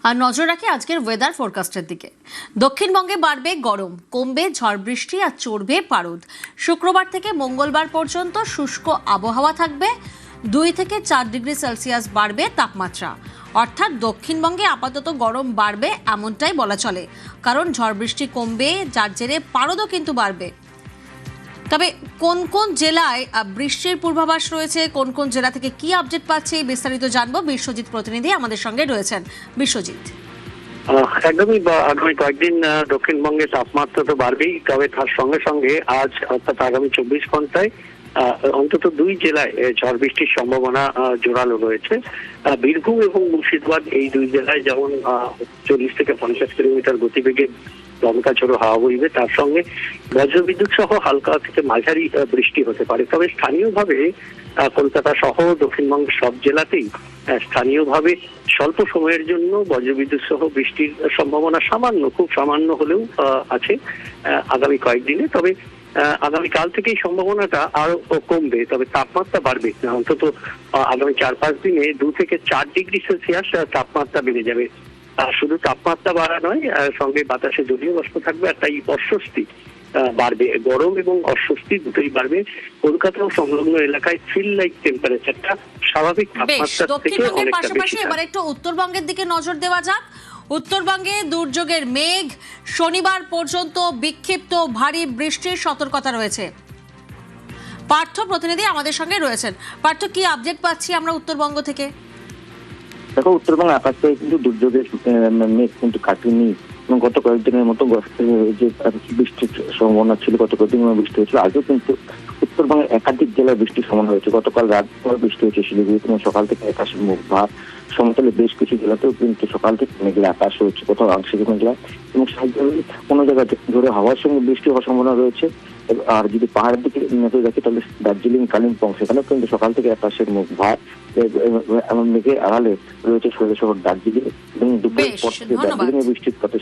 আর নজর রাখি আজকের ওয়েদার ফোরকাস্টের দিকে। দক্ষিণবঙ্গে বাড়বে গরম, কমবে ঝড় বৃষ্টি আর চড়বে পারদ। শুক্রবার থেকে মঙ্গলবার পর্যন্ত শুষ্ক আবহাওয়া থাকবে। 2 থেকে 4 ডিগ্রি সেলসিয়াস বাড়বে তাপমাত্রা। অর্থাৎ দক্ষিণবঙ্গে আপাতত গরম বাড়বে এমনটাই বলা চলে, কারণ ঝড় বৃষ্টি কমবে, যার জেরে পারদও কিন্তু বাড়বে। তবে কোন কোন জেলায় বৃষ্টির পূর্বাভাস রয়েছে, কোন কোন জেলা থেকে কি আপডেট পাচ্ছে, বিস্তারিত জানবো। বিশ্বজিৎ প্রতিনিধি আমাদের সঙ্গে রয়েছেন। বিশ্বজিৎ, একদমই আগামী কয়েকদিন দক্ষিণবঙ্গে তাপমাত্রা তো বাড়বেই, তবে তার সঙ্গে সঙ্গে আজ অর্থাৎ আগামী 24 ঘন্টায় অন্তত 2 জেলায় ঝড় বৃষ্টির সম্ভাবনা জোরালো রয়েছে। বীরভূম এবং মুর্শিদাবাদ এই 2 জেলায় যেমন 40 থেকে 50 কিলোমিটার গতিবেগে দমকা ঝোড়ো হাওয়া বইবে, তার সঙ্গে বজ্রবিদ্যুৎ সহ হালকা থেকে মাঝারি বৃষ্টি হতে পারে। তবে স্থানীয়ভাবে কলকাতা সহ দক্ষিণবঙ্গের সব জেলাতেই স্থানীয়ভাবে স্বল্প সময়ের জন্য বজ্রবিদ্যুৎ সহ বৃষ্টির সম্ভাবনা সামান্য, খুব সামান্য হলেও আছে আগামী কয়েকদিনে। তবে আগামীকাল থেকেই সম্ভাবনাটা আরো কমবে, তবে তাপমাত্রা বাড়বে। অন্তত আগামী 4-5 দিনে 2 থেকে 4 ডিগ্রি সেলসিয়াস তাপমাত্রা বেড়ে যাবে। শুধু তাপমাত্রা বাড়া নয়, সঙ্গে বাতাসে জলীয় বাষ্প থাকবে, আর তাই অস্বস্তি বাড়বে। গরম এবং অস্বস্তি দুটোই বাড়বে। কলকাতা ও সংলগ্ন এলাকায় ফিল লাইক টেম্পারেচারটা স্বাভাবিক তাপমাত্রা থেকে অনেকটা বেশি। এবার একটু উত্তরবঙ্গের দিকে নজর দেওয়া যাক। উত্তরবঙ্গে দুর্যোগের মেঘ, শনিবার পর্যন্ত বিক্ষিপ্ত ভারী বৃষ্টির সতর্কতা রয়েছে। পার্থ প্রতিনিধি আমাদের সঙ্গে রয়েছেন। পার্থ, কি আপডেট পাচ্ছি আমরা উত্তরবঙ্গ থেকে? দেখো, উত্তরবঙ্গে আকাশ থেকে কিন্তু দুর্যোগের মেঘ কিন্তু কাটেনি এবং গত কয়েকদিনের মতো যে বৃষ্টির সম্ভাবনা ছিল, গত কয়েকদিন বৃষ্টি হয়েছিল। আজও কিন্তু উত্তরবঙ্গের একাধিক জেলায় বৃষ্টির সম্ভাবনা হয়েছে। গতকাল রাত পর বৃষ্টি হয়েছে শিলিগুড়িতে, সকাল থেকে আকাশের মুখ ভার। সমতলে বেশ কিছু জেলাতেও কিন্তু সকাল থেকে মেঘলা আকাশ হয়েছে, কোথাও আংশিক মেঘলা, এবং কোনো জায়গায় ধরে হাওয়ার সঙ্গে বৃষ্টি হওয়ার সম্ভাবনা রয়েছে। আর যদি পাহাড়ের দিকে নজর রাখি তাহলে দার্জিলিং, কালিম্পং, সেখানেও কিন্তু সকাল থেকে আকাশের মুখ ভার এবং মেঘের আড়ালে রয়েছে শহর দার্জিলিং, এবং দুপুরের পর থেকে দার্জিলিং এ বৃষ্টির পথে